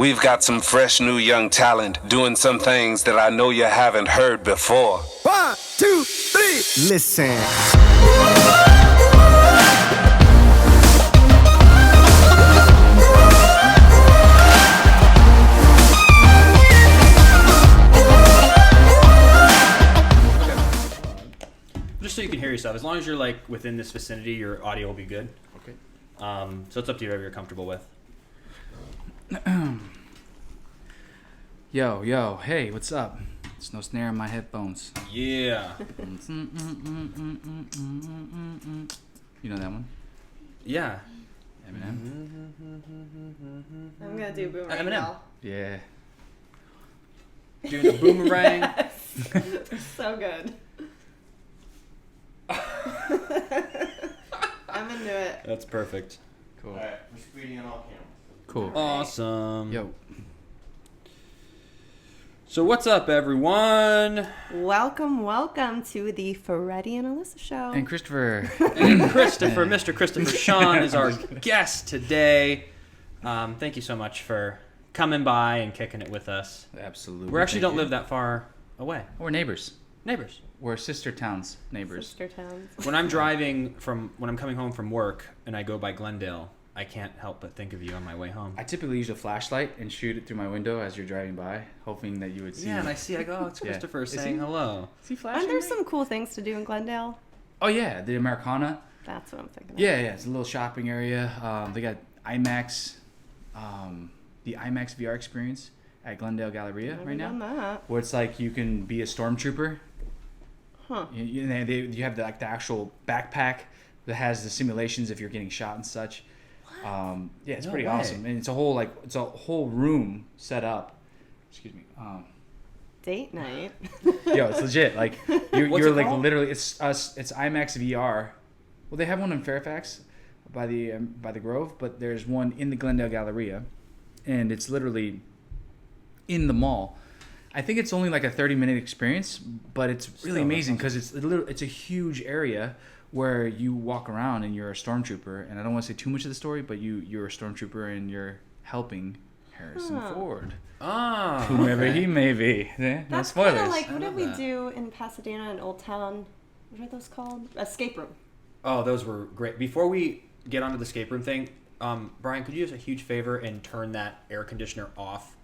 We've got some fresh new young talent doing some things that I know you haven't heard before. 1, 2, 3, listen. Just so you can hear yourself, as long as you're like within this vicinity, your audio will be good. Okay. So it's up to you whatever you're comfortable with. Yo, hey, what's up? There's no snare in my headphones. Yeah. You know that one? Yeah. Eminem? I'm gonna do boomerang Eminem. now. Yeah. Doing the boomerang. Yes. So good. I'm into it. That's perfect. Cool. Alright, we're speeding on all cameras. Cool. Awesome. Yo. So what's up, everyone? Welcome to the Freddie and Alyssa show. And Christopher. And Christopher, Mr. Christopher Sean is our guest today. Thank you so much for coming by and kicking it with us. Absolutely. We actually Thank don't you. live that far away. We're neighbors. Neighbors. We're sister towns neighbors. Sister towns. When I'm coming home from work and I go by Glendale, I can't help but think of you on my way home. I typically use a flashlight and shoot it through my window as you're driving by, hoping that you would see. Yeah, and I go, oh, it's Yeah. Christopher Is saying he? hello. Is he flashing? Aren't there me? some cool things to do in Glendale? Oh yeah, the Americana. That's what I'm thinking of. Yeah, it's a little shopping area. They got IMAX, the IMAX VR experience at Glendale Galleria Never right done now, that. where it's like you can be a stormtrooper. Huh. You have the actual backpack that has the simulations if you're getting shot and such. Yeah, it's No pretty way. awesome, and it's a whole room set up. Excuse me. Date night. Yo, it's legit. Like you're What's it like called? literally it's IMAX VR. Well, they have one in Fairfax by the Grove, but there's one in the Glendale Galleria, and it's literally in the mall. I think it's only like a 30-minute experience, but it's really Still, amazing that's because it's a huge area where you walk around and you're a stormtrooper. And I don't want to say too much of the story, but you're a stormtrooper and you're helping Harrison Huh. Ford, Ah, whomever okay. he may be. No That's kind spoilers. of like, I what love did we that. do in Pasadena and Old Town? What are those called? Escape room. Oh, those were great. Before we get onto the escape room thing, Brian, could you do us a huge favor and turn that air conditioner off?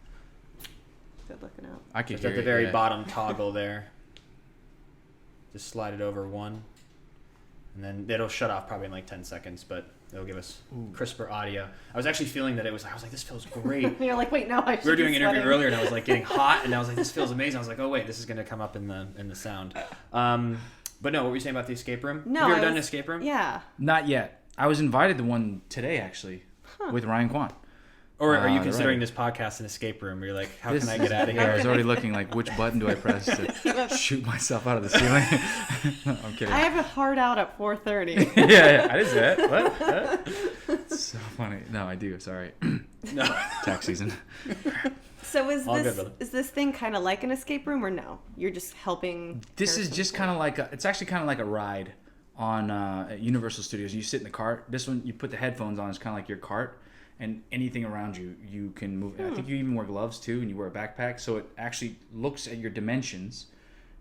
Good looking out. I could Just hear at the it, very yeah. bottom toggle there. Just slide it over one. And then it'll shut off probably in like 10 seconds, but it'll give us crisper audio. I was actually feeling that I was like, this feels great. You're like, wait, no, I should We were doing be an interview sweating. earlier and I was like getting hot and I was like, this feels amazing. I was like, oh wait, this is going to come up in the sound. But no, what were you saying about the escape room? No, Have you I ever done an was- escape room? Yeah. Not yet. I was invited to one today actually with Ryan Kwan. Or are you Right. considering this podcast an escape room? Where you're like, how This can I get out of Yeah, I here? was already looking like which button do I press to shoot myself out of the ceiling. No, I'm kidding. I have a hard out at 4:30. yeah, I didn't say that. What? It's so funny. No, I do. Sorry. No. Tax season. So is All good, this brother. is this thing kind of like an escape room or no? You're just helping. This is Harrison just Ford? kind of like it's actually kind of like a ride on at Universal Studios. You sit in the cart. This one, you put the headphones on. It's kind of like your cart, and anything around you, you can move. I think you even wear gloves too, and you wear a backpack, so it actually looks at your dimensions,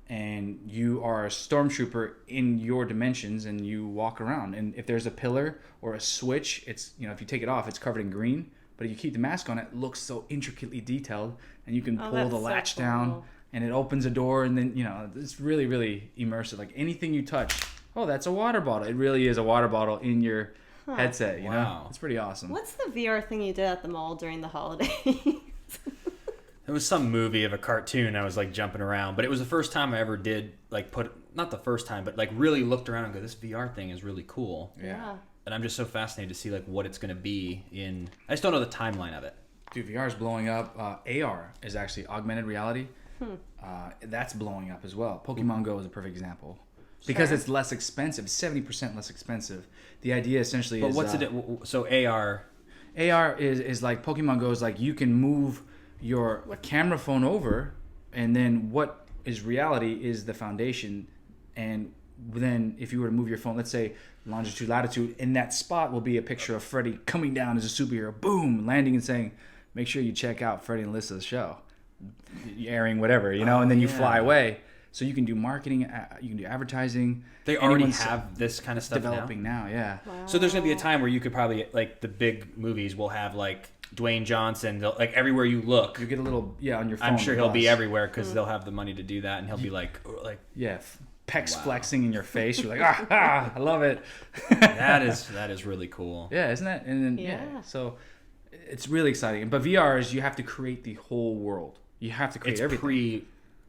and you are a stormtrooper in your dimensions, and you walk around. And if there's a pillar or a switch, it's if you take it off, it's covered in green. But if you keep the mask on, it looks so intricately detailed, and you can Oh, pull that's the so latch cool. down. And it opens a door, and then it's really, really immersive. Like anything you touch, oh, that's a water bottle. It really is a water bottle in your headset. You know, Wow. it's pretty awesome. What's the VR thing you did at the mall during the holidays? It was some movie of a cartoon. I was like jumping around, but it was the first time I ever did like not the first time, but like really looked around and go, this VR thing is really cool. Yeah, And I'm just so fascinated to see like what it's going to be in. I just don't know the timeline of it. dude, VR is blowing up. AR is actually augmented reality. That's blowing up as well. Pokemon Go is a perfect example because Sure. it's less expensive. 70% less expensive. The idea essentially But is what's it? So AR. AR is like Pokemon Go is like you can move your camera phone over, and then what is reality is the foundation, and then if you were to move your phone, let's say longitude, latitude, in that spot will be a picture of Freddie coming down as a superhero, boom, landing and saying, make sure you check out Freddie and Alyssa's show, airing whatever, and then you fly away. So you can do marketing, you can do advertising. They already have this kind of stuff developing now. Yeah. Wow. So there's gonna be a time where you could probably like the big movies will have like Dwayne Johnson, like everywhere you look. You get a little on your phone. I'm sure he'll be everywhere because they'll have the money to do that, and he'll be like pecs flexing in your face. You're like I love it. that is really cool. Yeah, isn't that? And then so it's really exciting. But VR is you have to create the whole world. You have to create everything.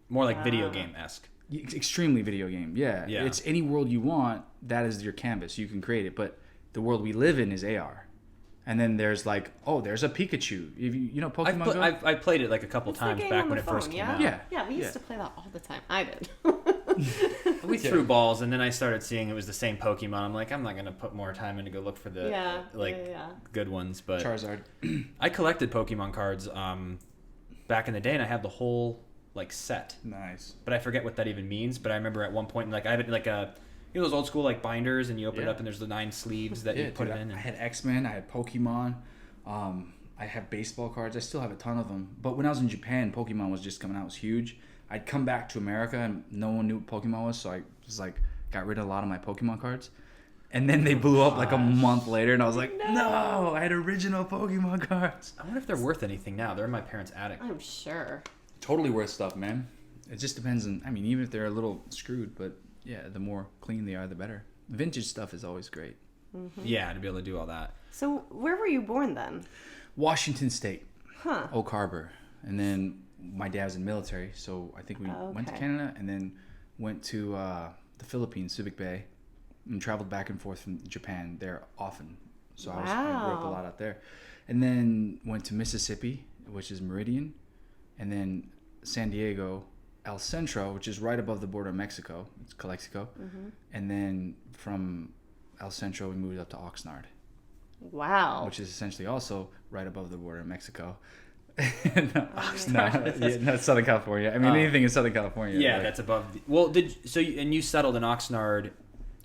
More like video game-esque. Extremely video game. Yeah. It's any world you want. That is your canvas. You can create it. But the world we live in is AR. And then there's like, there's a Pikachu. You know Pokemon Go? I played it like a couple times back when it first came out. Yeah, we used to play that all the time. I did. We threw balls, and then I started seeing it was the same Pokemon. I'm like, I'm not going to put more time in to go look for the good ones. But Charizard. I collected Pokemon cards back in the day, and I had the whole set. Nice. But I forget what that even means. But I remember at one point, I had like those old school binders, and you open it up, and there's the 9 sleeves that you put it in. I had X-Men, I had Pokemon, I have baseball cards. I still have a ton of them. But when I was in Japan, Pokemon was just coming out. It was huge. I'd come back to America, and no one knew what Pokemon was, so I just got rid of a lot of my Pokemon cards. And then they blew up like a month later, and I was like, no, I had original Pokemon cards. I wonder if they're worth anything now. They're in my parents' attic. I'm sure. Totally worth stuff, man. It just depends on, even if they're a little screwed, but yeah, the more clean they are, the better. Vintage stuff is always great. Mm-hmm. Yeah, to be able to do all that. So where were you born then? Washington State. Huh. Oak Harbor. And then my dad was in the military, so I think we went to Canada and then went to the Philippines, Subic Bay, and traveled back and forth from Japan there often. So I grew up a lot out there. And then went to Mississippi, which is Meridian, and then San Diego, El Centro, which is right above the border of Mexico. It's Calexico. Mm-hmm. And then from El Centro, we moved up to Oxnard. Wow. Which is essentially also right above the border of Mexico. Oxnard. Southern California. Anything in Southern California. Yeah, that's above. You settled in Oxnard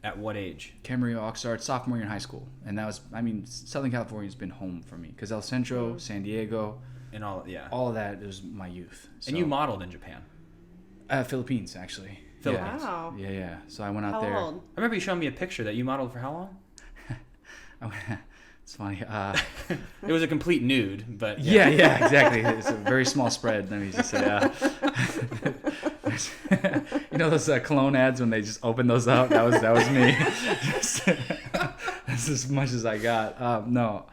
at what age? Camarillo, Oxnard, sophomore year in high school. And that was, Southern California's been home for me. Because El Centro, San Diego, and all of that was my youth. So, and you modeled in Japan? Philippines, actually. Philippines. Wow. Yeah. So I went out how there. Old? I remember you showing me a picture that you modeled for how long? It's funny. It was a complete nude, but yeah, exactly. It's a very small spread. Let me just say, those cologne ads when they just open those up. That was me. That's as much as I got. No,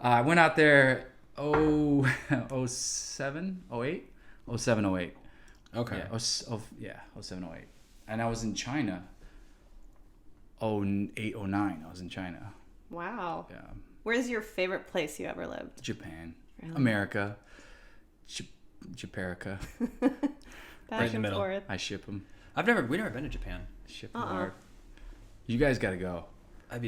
I went out there. 07, 08? 07, 08. Okay. 07, 08. And I was in China. 08, 09. I was in China. Wow. Yeah. Where's your favorite place you ever lived? Japan. Really? America. Japarica. Right in the middle. Forth. I ship them. We've never been to Japan. Ship them hard. You guys got to go. I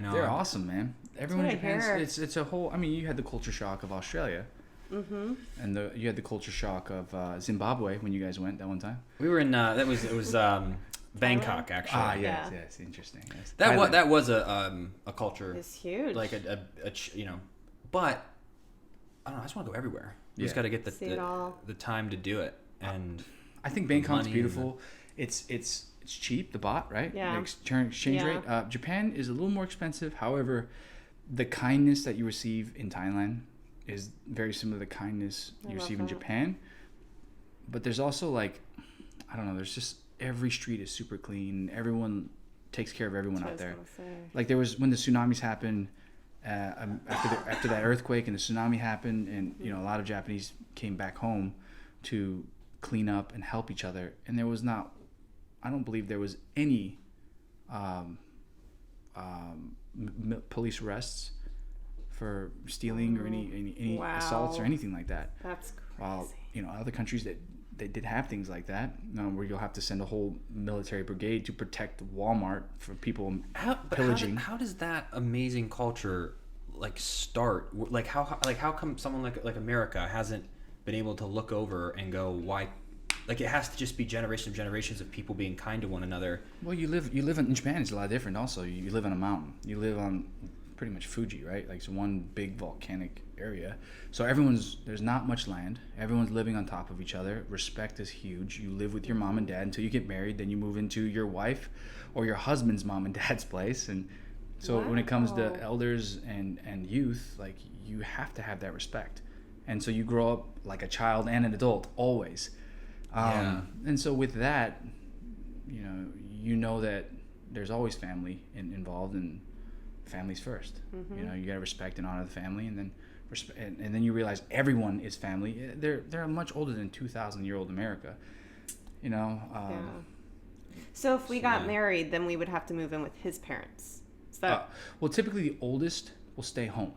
know. They're awesome, man. Everyone in Japan. Japan. It's a whole. You had the culture shock of Australia. Mm-hmm. And you had the culture shock of Zimbabwe when you guys went that one time. We were in. It was Bangkok, actually. Yes, interesting. Yes. That was a culture. It's huge. Like but I don't know. I just want to go everywhere. You just got to get the time to do it. And I think Bangkok's beautiful. It's cheap, the baht, right? Yeah. The exchange rate. Japan is a little more expensive. However, the kindness that you receive in Thailand is very similar to the kindness you receive in Japan. But there's also there's just every street is super clean. Everyone takes care of everyone out there. Like there was when the tsunamis happened, after that earthquake and the tsunami happened, and a lot of Japanese came back home to clean up and help each other. And there was not, I don't believe there was any police arrests for stealing or any assaults or anything like that. That's crazy. While other countries that they did have things like that, where you'll have to send a whole military brigade to protect Walmart from people pillaging. How does that amazing culture start? How come someone like America hasn't been able to look over and go, why? It has to just be generations of people being kind to one another. Well, you live in Japan. It's a lot different. Also, you live on a mountain. You live on pretty much Fuji, right? Like it's one big volcanic area. So there's not much land. Everyone's living on top of each other. Respect is huge. You live with your mom and dad until you get married. Then you move into your wife or your husband's mom and dad's place. And so when it comes to elders and youth, like you have to have that respect. And so you grow up like a child and an adult always. And so with that, you know that there's always family involved, and family's first. You got to respect and honor the family, and then and then you realize everyone is family. They're much older than 2,000-year-old America. So if we got married, then we would have to move in with his parents. Well, typically the oldest will stay home.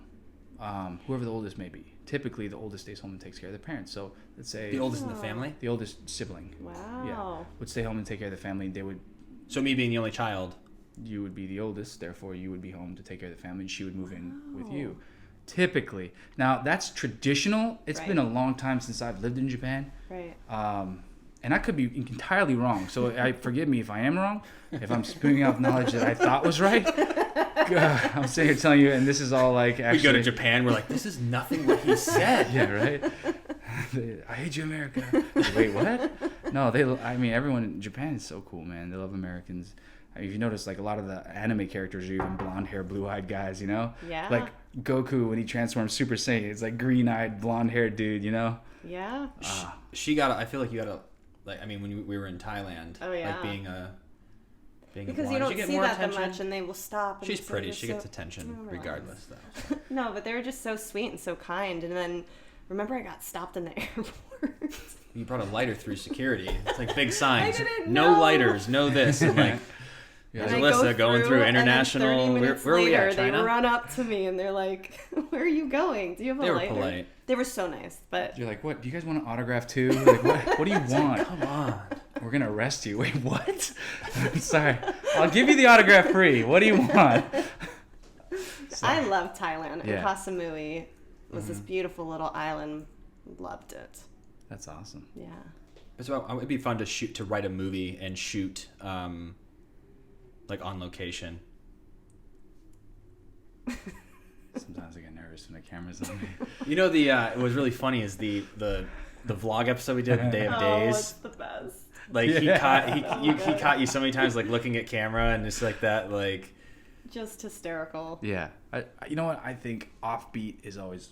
Whoever the oldest may be. Typically the oldest stays home and takes care of their parents. So let's say the oldest in the family? The oldest sibling. Wow. Would stay home and take care of the family. They would. So me being the only child. You would be the oldest, therefore you would be home to take care of the family, and she would move in with you. Typically. Now, that's traditional. It's been a long time since I've lived in Japan. Right. And I could be entirely wrong. So forgive me if I am wrong, if I'm spewing out knowledge that I thought was right. I'm sitting here telling you, and this is all like actually... We go to Japan, we're like, this is nothing what he said. Yeah, right? I hate you, America. Wait, what? No, everyone in Japan is so cool, man. They love Americans. If you notice, like a lot of the anime characters are even blonde hair, blue-eyed guys, Yeah. Like Goku when he transforms Super Saiyan, it's like green-eyed, blonde-haired dude, Yeah. She got. I feel like you got to, like. I mean, when we were in Thailand, like being a because blonde, you don't get see more that attention? much, and they will stop. And She's pretty. She gets so attention regardless, though. No, but they were just so sweet and so kind. And then remember, I got stopped in the airport. You brought a lighter through security. It's like big signs. I didn't No know. lighters. No this. And like. And Alyssa going through international. And then 30 minutes where are we later, at? China? they run up to me and they're like, "Where are you going? Do you have a lighter?" They were polite. They were so nice, but You're like, what? Do you guys want an autograph too? Like, what do you want? Come on. We're gonna arrest you. Wait, what? I'm sorry. I'll give you the autograph free. What do you want? I love Thailand. Yeah. And Koh Samui was this beautiful little island. Loved it. That's awesome. Yeah. So it'd be fun to write a movie and shoot like on location. Sometimes I get nervous when the camera's on me. What was really funny is the vlog episode we did, the Day of Days. It's the best. Like he caught you so many times like looking at camera and just like that, like Just hysterical. Yeah. You know what? I think offbeat is always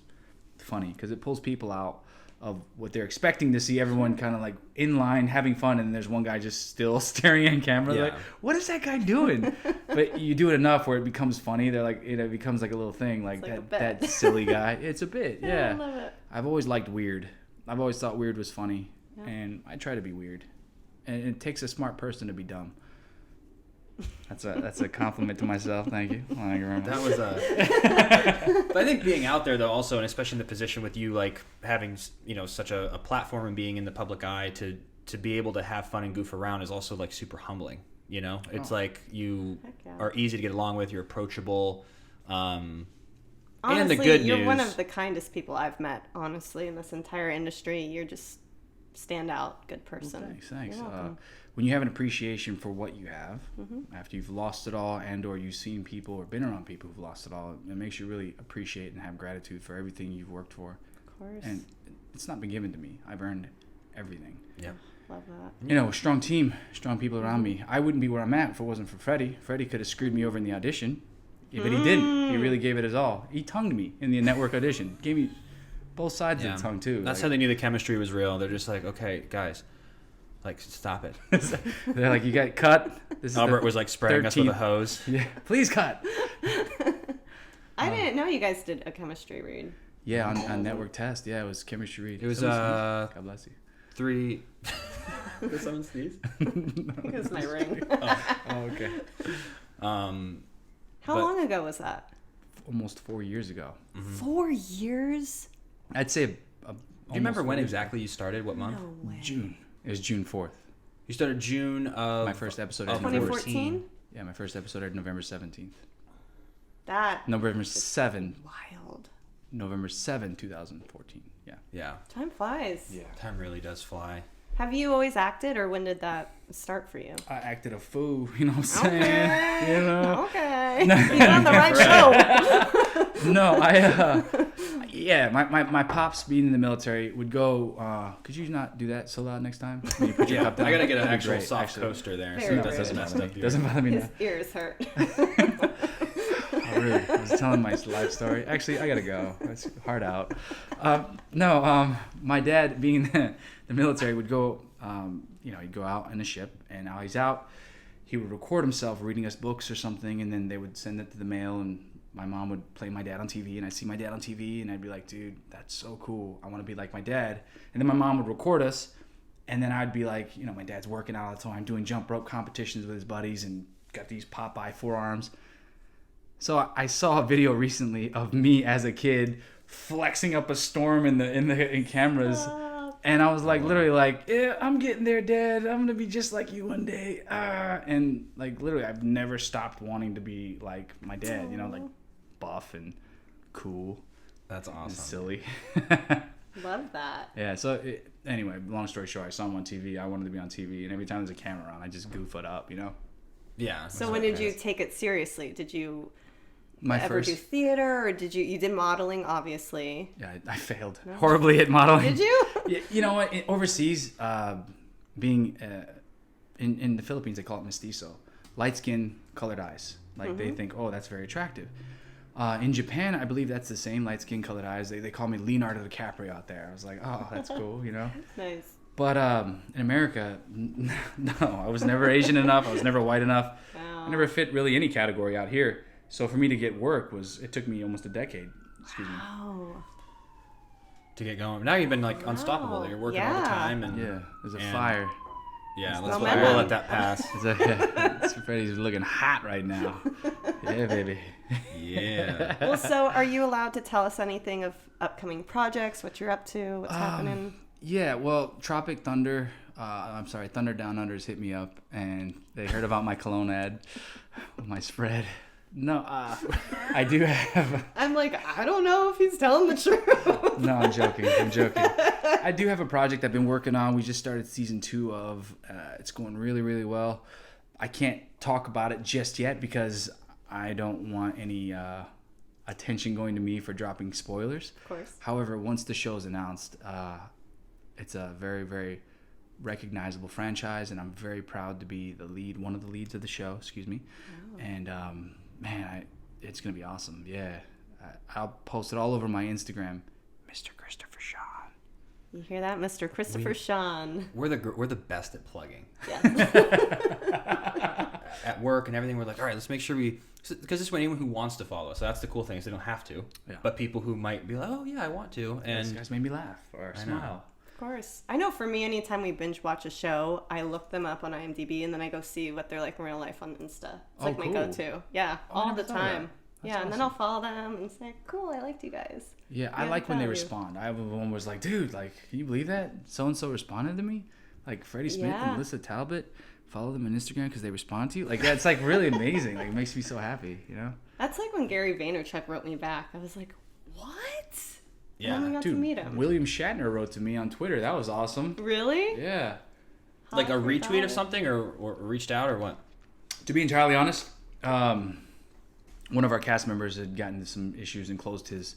funny because it pulls people out of what they're expecting to see everyone kind of like in line having fun, and there's one guy just still staring at camera. Yeah. Like, what is that guy doing? But you do it enough where it becomes funny. They're like, it becomes like a little thing, like, like that silly guy. It's a bit, yeah. I love it. I've always liked weird. I've always thought weird was funny, and I try to be weird. And it takes a smart person to be dumb. That's a compliment to myself. Thank you. Thank you very much. that was But I think being out there though, also, and especially in the position with you, like having such a platform and being in the public eye to be able to have fun and goof around is also like super humbling. It's like you are easy to get along with. You're approachable. Honestly, and the good you're news, one of the kindest people I've met, honestly, in this entire industry. You're just stand out, good person. Well, thanks. You're welcome. When you have an appreciation for what you have, after you've lost it all, and or you've seen people or been around people who've lost it all, it makes you really appreciate and have gratitude for everything you've worked for. Of course. And it's not been given to me. I've earned everything. yeah. Love that. A strong team, strong people around me. I wouldn't be where I'm at if it wasn't for Freddie. Freddie could have screwed me over in the audition, but he didn't. He really gave it his all. He tongued me in the network audition. Gave me both sides of the tongue too. That's how they knew the chemistry was real. They're just like, okay, guys, like stop it. They're like, you got cut. This is Albert was like spraying us with a 13th hose. Yeah, please cut. I didn't know you guys did a chemistry read. Yeah, on network test. Yeah, it was chemistry read. It was God bless you. 3. Did someone sneeze? It was my ring. Oh, okay. How long ago was that? Almost 4 years ago. 4 years? I'd say. Do you remember when exactly you started? What month? No way. June. It was June 4th. You started June of My first episode. of aired November 2014? Yeah, my first episode aired November 17th. That November 7. wild. November 7, 2014. Yeah. Yeah. Time flies. Yeah. Time really does fly. Have you always acted, or when did that start for you? I acted a fool, you know what I'm saying? You know? Okay. You're on the right show. No, yeah, my pops being in the military would go, could you not do that so loud next time? When you put your cup down? I gotta get an That'd be actual great, soft actually. coaster there, Very so that rude. doesn't mess up your... Doesn't bother me His now. ears hurt. Oh, rude. I was telling my life story. Actually, I gotta go. It's hard out. My dad, being the military, would go. He'd go out in a ship, and now he's out. He would record himself reading us books or something, and then they would send it to the mail, and my mom would play my dad on TV, and I'd see my dad on TV, and I'd be like, dude, that's so cool. I want to be like my dad. And then my mom would record us, and then I'd be like, my dad's working out all the time, doing jump rope competitions with his buddies, and got these Popeye forearms. So I saw a video recently of me as a kid flexing up a storm in cameras. And I was like, literally like, yeah, I'm getting there, Dad. I'm going to be just like you one day. And like, literally, I've never stopped wanting to be like my dad, like buff and cool. That's awesome. And silly. Love that. Yeah. So anyway, long story short, I saw him on TV. I wanted to be on TV. And every time there's a camera on, I just goof it up, Yeah. So when did you take it seriously? Did you My ever first... do theater, or you did modeling, obviously? Yeah, I failed horribly at modeling. Did you? Yeah, you know what? Overseas, being in the Philippines, they call it mestizo, light skin, colored eyes. Like they think, oh, that's very attractive. In Japan, I believe that's the same, light skin, colored eyes. They call me Leonardo DiCaprio out there. I was like, oh, that's cool, Nice. But in America, no, I was never Asian enough. I was never white enough. Wow. I never fit really any category out here. So for me to get work it took me almost a decade. Excuse me. Oh. To get going. Now you've been like unstoppable. You're working all the time. And Yeah, there's a and- fire. Yeah, Well, we'll let that pass. Freddie's looking hot right now. Yeah, baby. Yeah. Well, so are you allowed to tell us anything of upcoming projects, what you're up to, what's happening? Yeah, well, Thunder Down Under's hit me up, and they heard about my cologne ad, my spread. No, I do have... I'm like, I don't know if he's telling the truth. No, I'm joking. I do have a project I've been working on. We just started season 2 of. It's going really, really well. I can't talk about it just yet because I don't want any attention going to me for dropping spoilers. Of course. However, once the show's announced, it's a very, very recognizable franchise, and I'm very proud to be one of the leads of the show. Excuse me. Oh. And man, it's gonna be awesome. Yeah, I'll post it all over my Instagram, Mr. Christopher Sean. You hear that, Mr. Christopher Sean? We're the best at plugging. Yes. At work and everything, we're like, all right, let's make sure because this way anyone who wants to follow us. So that's the cool thing is they don't have to. Yeah. But people who might be like, oh yeah, I want to, and These guys made me laugh or smile. Of course. I know for me, anytime we binge watch a show, I look them up on IMDb and then I go see what they're like in real life on Insta. It's like my cool. go-to. Yeah, Oh, I all never the thought of that. time. That's And then I'll follow them and say, cool, I liked you guys. Yeah, I Yeah, like when they value. respond. I have one was like, dude, like, can you believe that? So-and-so responded to me? Like, Freddie Smith Yeah. and Alyssa Tabit, follow them on Instagram because they respond to you? Like, that's, like, really amazing. Like, it makes me so happy, That's like when Gary Vaynerchuk wrote me back. I was like, what? Yeah. And then we got to meet him. William Shatner wrote to me on Twitter. That was awesome. Really? Yeah. like a How retweet about of it? something or reached out or what? To be entirely honest, one of our cast members had gotten into some issues and closed his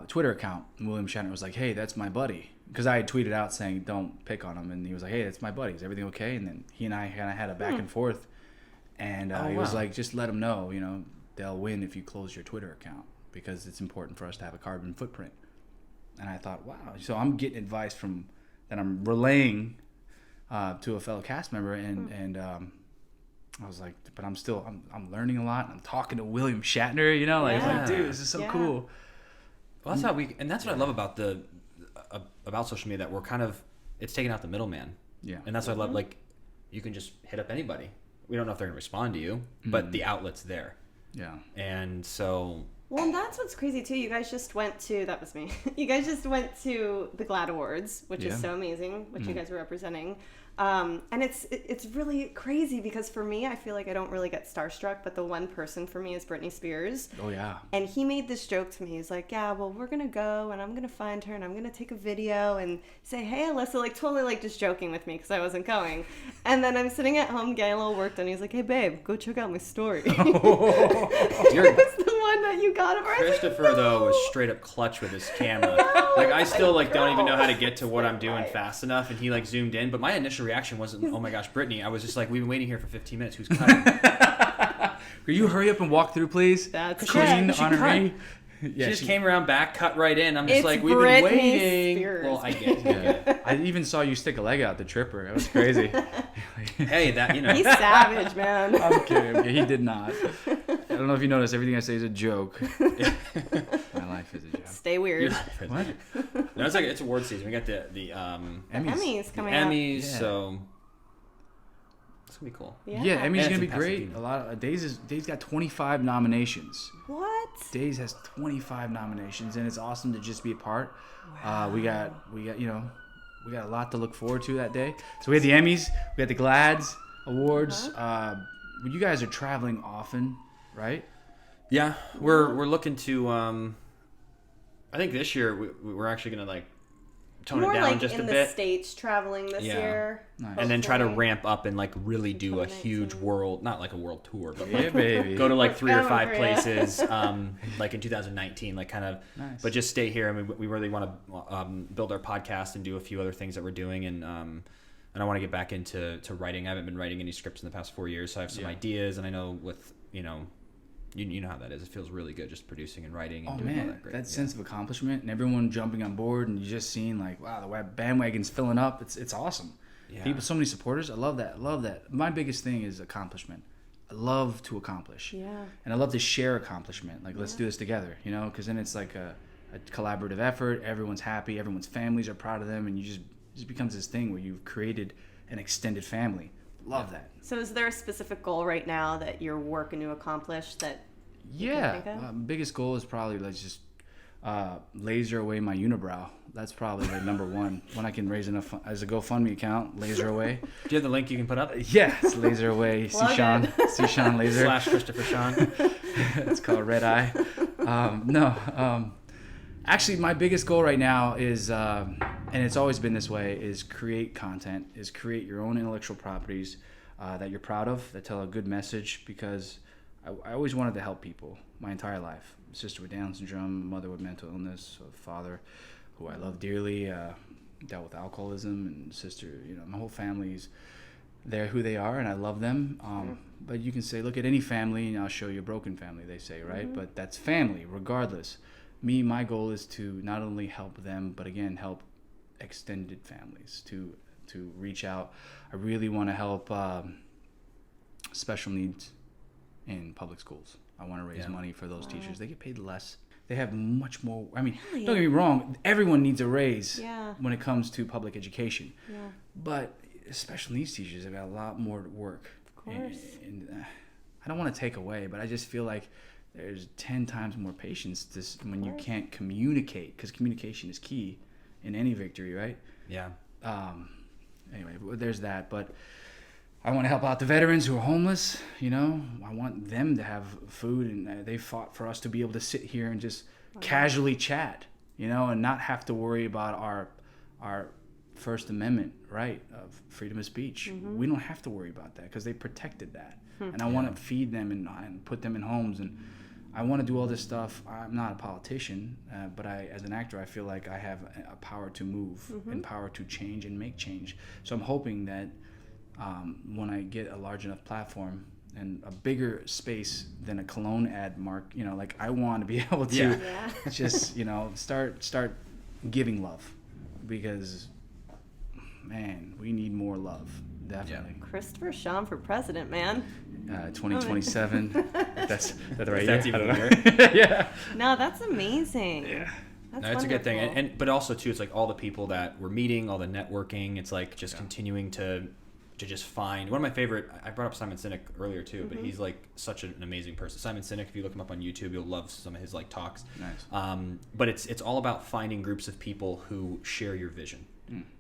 Twitter account. And William Shatner was like, hey, that's my buddy. Because I had tweeted out saying, don't pick on him. And he was like, hey, that's my buddy. Is everything okay? And then he and I kind of had a back and forth. And he was wow. like, just let them know, they'll win if you close your Twitter account. Because it's important for us to have a carbon footprint. And I thought, wow. So I'm getting advice that I'm relaying to a fellow cast member. And I was like, but I'm learning a lot. And I'm talking to William Shatner, Yeah. like, dude, this is so cool. Well, that's how that's what I love about about social media, that we're kind of, it's taking out the middleman. Yeah. And that's what I love, like, you can just hit up anybody. We don't know if they're going to respond to you, but the outlet's there. Yeah. And so... Well, and that's what's crazy too. You guys just went to, that was me. You guys just went to the GLAAD Awards, which is Yeah. so amazing, which you guys were representing. And it's really crazy because for me, I feel like I don't really get starstruck, but the one person for me is Britney Spears. Oh yeah. And he made this joke to me. He's like, yeah, well, we're going to go and I'm going to find her and I'm going to take a video and say, hey, Alyssa, like totally like just joking with me because I wasn't going. And then I'm sitting at home getting a little work done. He's like, hey, babe, go check out my story. It was the one that you got of her. Christopher, though, was straight up clutch with his camera. Like, I still, like, don't even know how to get to what I'm doing fast enough, and he, like, zoomed in. But my initial reaction wasn't, oh my gosh, Brittany. I was just like, we've been waiting here for 15 minutes. Who's cutting? Could you hurry up and walk through, please? That's Queen right. Honoree. She just came around back, cut right in. I'm just It's like, we've Britney been waiting. Spears. Well, I get it. Yeah. I even saw you stick a leg out the tripper. That was crazy. Hey, that, you know. He's savage, man. I'm kidding. He did not. I don't know if you noticed. Everything I say is a joke. My life is a joke. Stay weird. What? No, it's like it's award season. We got the Emmys coming up. Emmys, Yeah. so it's gonna be cool. Yeah, Emmy's And gonna it's be in great. Pasadena. A lot of Days got 25 nominations. What? Days has 25 nominations, and it's awesome to just be a part. We got you know, we got a lot to look forward to that day. So we had the Emmys, we had the GLAADs awards. You guys are traveling often, right? Yeah, we're looking to. I think this year we're actually gonna like tone More it down like just in a the bit. States traveling this Yeah. year. Nice. And then try to hopefully. ramp up and like really do a 2019. huge world, not like a world tour, but Yeah, like baby. go to like 3 or Oh, 5 yeah. places, like in 2019, like kind of, Nice. but just stay here. I mean, we really want to build our podcast and do a few other things that we're doing, and I want to get back into writing. I haven't been writing any scripts in the past 4 years, so I have some ideas, and I know with you know how that is. It feels really good just producing and writing and Oh doing all man, that great. that sense of accomplishment and everyone jumping on board, and you just seeing like, wow, the bandwagon's filling up. It's awesome. Yeah. People, so many supporters. I love that. My biggest thing is accomplishment. I love to accomplish. Yeah. And I love to share accomplishment. Like, let's do this together, you know, because then it's like a collaborative effort. Everyone's happy. Everyone's families are proud of them, and it just becomes this thing where you've created an extended family. Love that. So is there a specific goal right now that you're working to accomplish that Yeah, think of? biggest goal is probably like just laser away my unibrow. That's probably like number one. When I can raise enough as a GoFundMe account, laser away. Do you have the link you can put up? Yeah, it's laser away. Plug See Sean laser. / Christopher Sean. It's called Red Eye. Actually, my biggest goal right now is, and it's always been this way, is create content, is create your own intellectual properties that you're proud of, that tell a good message, because I always wanted to help people my entire life. Sister with Down syndrome, mother with mental illness, a father who I love dearly, dealt with alcoholism, and sister, my whole family's they're who they are, and I love them. But you can say, look at any family, and I'll show you a broken family, they say, right? Mm-hmm. But that's family, regardless. My goal is to not only help them, but again, help extended families to reach out. I really want to help special needs in public schools. I want to raise money for those teachers. They get paid less. They have much more. I mean, don't get me wrong. Everyone needs a raise when it comes to public education. Yeah. But special needs teachers have got a lot more work. Of course. And I don't want to take away, but I just feel like there's 10 times more patience when you can't communicate, because communication is key in any victory, right? Yeah. Anyway, there's that. But I want to help out the veterans who are homeless. I want them to have food, and they fought for us to be able to sit here and just casually chat, and not have to worry about our First Amendment right of freedom of speech. Mm-hmm. We don't have to worry about that because they protected that. And I want to feed them and put them in homes, and I want to do all this stuff. I'm not a politician, but as an actor, I feel like I have a power to move and power to change and make change. So I'm hoping that when I get a large enough platform and a bigger space than a cologne ad mark, I want to be able to just, start giving love, because, man, we need more love. Definitely. Yeah. Christopher Sean for president, man. 2027. That's the right That's year. even better. Yeah. No, that's amazing. Yeah. That's No, it's a good thing, wonderful. but also too, it's like all the people that we're meeting, all the networking. It's like just continuing to just find one of my favorite. I brought up Simon Sinek earlier too, but he's like such an amazing person. Simon Sinek, if you look him up on YouTube, you'll love some of his like talks. Nice. But it's all about finding groups of people who share your vision,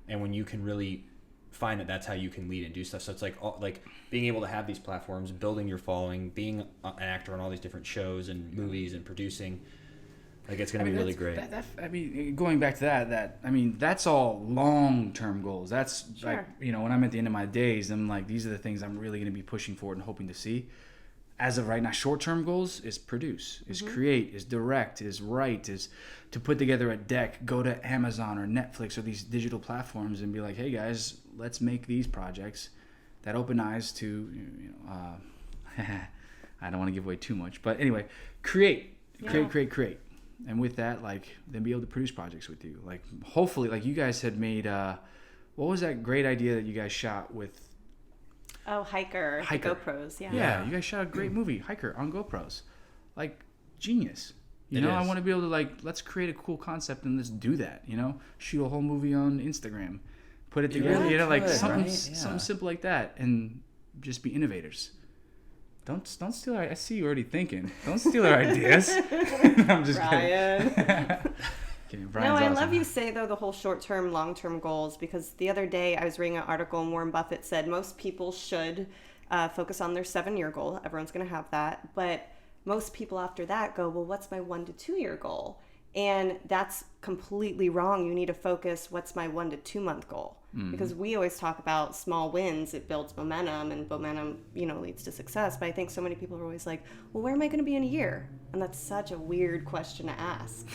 and when you can really find that that's how you can lead and do stuff. So it's like being able to have these platforms, building your following, being an actor on all these different shows and movies and producing. Like it's going to be really great. Going back to that, that's all long-term goals. That's Sure. like, when I'm at the end of my days, I'm like, these are the things I'm really going to be pushing forward and hoping to see. As of right now, short-term goals is produce, is create, is direct, is write, is to put together a deck, go to Amazon or Netflix or these digital platforms and be like, hey guys, let's make these projects that open eyes to, I don't want to give away too much, but anyway, create. And with that, then be able to produce projects with you. Hopefully, you guys had made, what was that great idea that you guys shot with? Oh, Hiker. GoPros, yeah. Yeah, you guys shot a great movie, Hiker, on GoPros. Genius. I want to be able to, let's create a cool concept and let's do that, Shoot a whole movie on Instagram. Put it together, something simple like that. And just be innovators. Don't steal I see you already thinking. Don't steal our ideas. I'm just Brian. kidding. No, I love you say, though, the whole short-term, long-term goals, because the other day I was reading an article and Warren Buffett said most people should focus on their 7-year goal. Everyone's going to have that. But most people after that go, well, what's my 1 to 2 year goal? And that's completely wrong. You need to focus, what's my 1 to 2 month goal? Because we always talk about small wins. It builds momentum, and momentum, leads to success. But I think so many people are always like, well, where am I going to be in a year? And that's such a weird question to ask.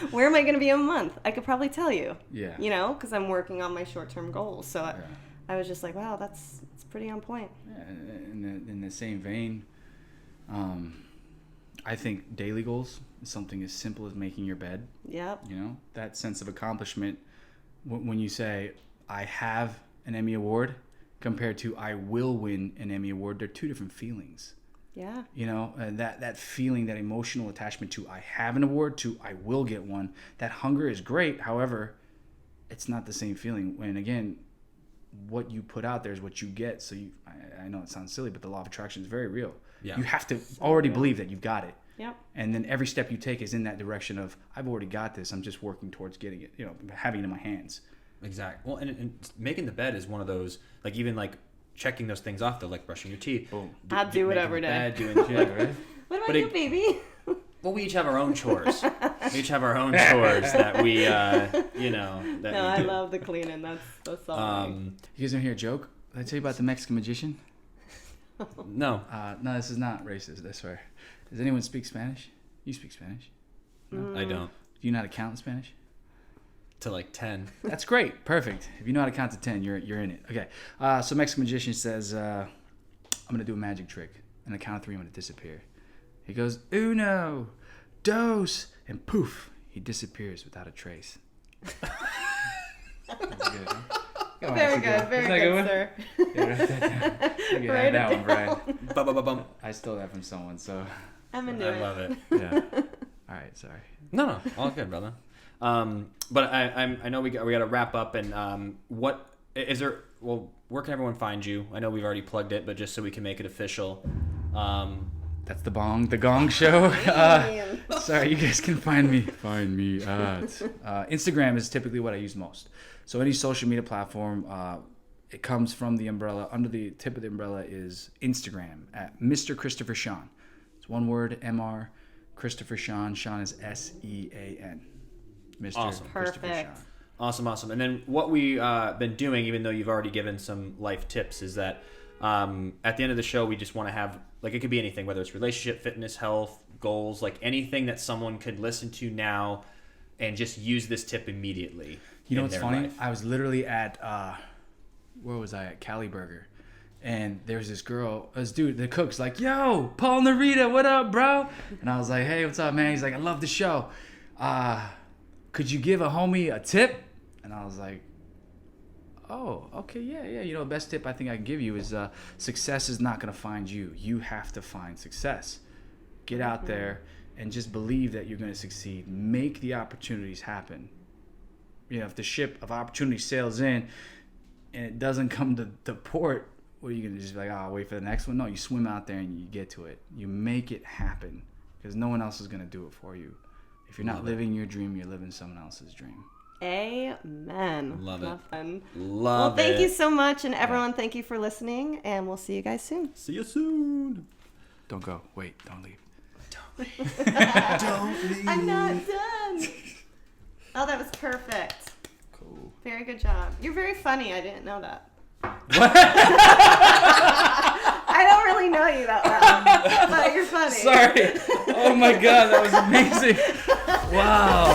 Where am I going to be in a month? I could probably tell you. Yeah. Because I'm working on my short-term goals. So I was just like, wow, it's pretty on point. Yeah, in the same vein, I think daily goals is something as simple as making your bed. Yep. That sense of accomplishment when you say, I have an Emmy Award compared to I will win an Emmy Award, they're two different feelings. Yeah. And that feeling, that emotional attachment to I have an award to I will get one, that hunger is great. However, it's not the same feeling. And again, what you put out there is what you get. So I know it sounds silly, but the law of attraction is very real. Yeah. You have to already believe that you've got it. Yep. And then every step you take is in that direction of I've already got this. I'm just working towards getting it, having it in my hands. Exactly. Well, and making the bed is one of those, even checking those things off, though, like brushing your teeth. Boom. I'll do it every day. Bed, doing right? What about you, baby? Well, we each have our own chores. We each have our own chores that we, that no, I love the cleaning. That's all. You guys want to hear a joke? Did I tell you about the Mexican magician? No. No, this is not racist, I swear. Does anyone speak Spanish? You speak Spanish? No? I don't. Do you know how to count in Spanish? To 10. That's great. Perfect. If you know how to count to 10, you're in it. Okay. So Mexican magician says, I'm going to do a magic trick. And on the count of 3, I'm going to disappear. He goes, uno, dos, and poof. He disappears without a trace. That's good, huh? Very good, sir. Yeah, write that down. You can have that one, Brian. Bum. I stole that from someone, so. I'm into it. I love it. Yeah. All right, sorry. No, all good, brother. But I know we got to wrap up, and what is there? Well, where can everyone find you? I know we've already plugged it, but just so we can make it official. That's the Gong Show. Sorry, you guys can find me. Instagram is typically what I use most. So any social media platform, it comes from the umbrella. Under the tip of the umbrella is Instagram at Mr. Christopher Sean. It's one word, Mr. Christopher Sean. Sean is SEAN. Mr. Awesome. Christopher Perfect. Sean. Awesome. And then what we've been doing, even though you've already given some life tips, is that at the end of the show, we just want to have, it could be anything, whether it's relationship, fitness, health, goals, anything that someone could listen to now and just use this tip immediately. You know what's funny? Life. I was literally at, where was I at? Cali Burger. And there's this girl, this dude, the cook's like, yo, Paul Narita, what up, bro? And I was like, hey, what's up, man? He's like, I love the show. Could you give a homie a tip? And I was like, oh, okay, yeah. Best tip I think I can give you is success is not going to find you. You have to find success. Get out there and just believe that you're going to succeed. Make the opportunities happen. If the ship of opportunity sails in and it doesn't come to port, what are you going to just be like, I'll wait for the next one? No, you swim out there and you get to it. You make it happen because no one else is going to do it for you. If you're not living your dream, you're living someone else's dream. Amen. Love it. Nothing. Love Well, thank you so much, and everyone, thank you for listening, and we'll see you guys soon. See you soon. Don't go. Wait. Don't leave. I'm not done. Oh, that was perfect. Cool. Very good job. You're very funny. I didn't know that. I don't really know you that well, but you're funny. Sorry. Oh my God, that was amazing. Wow.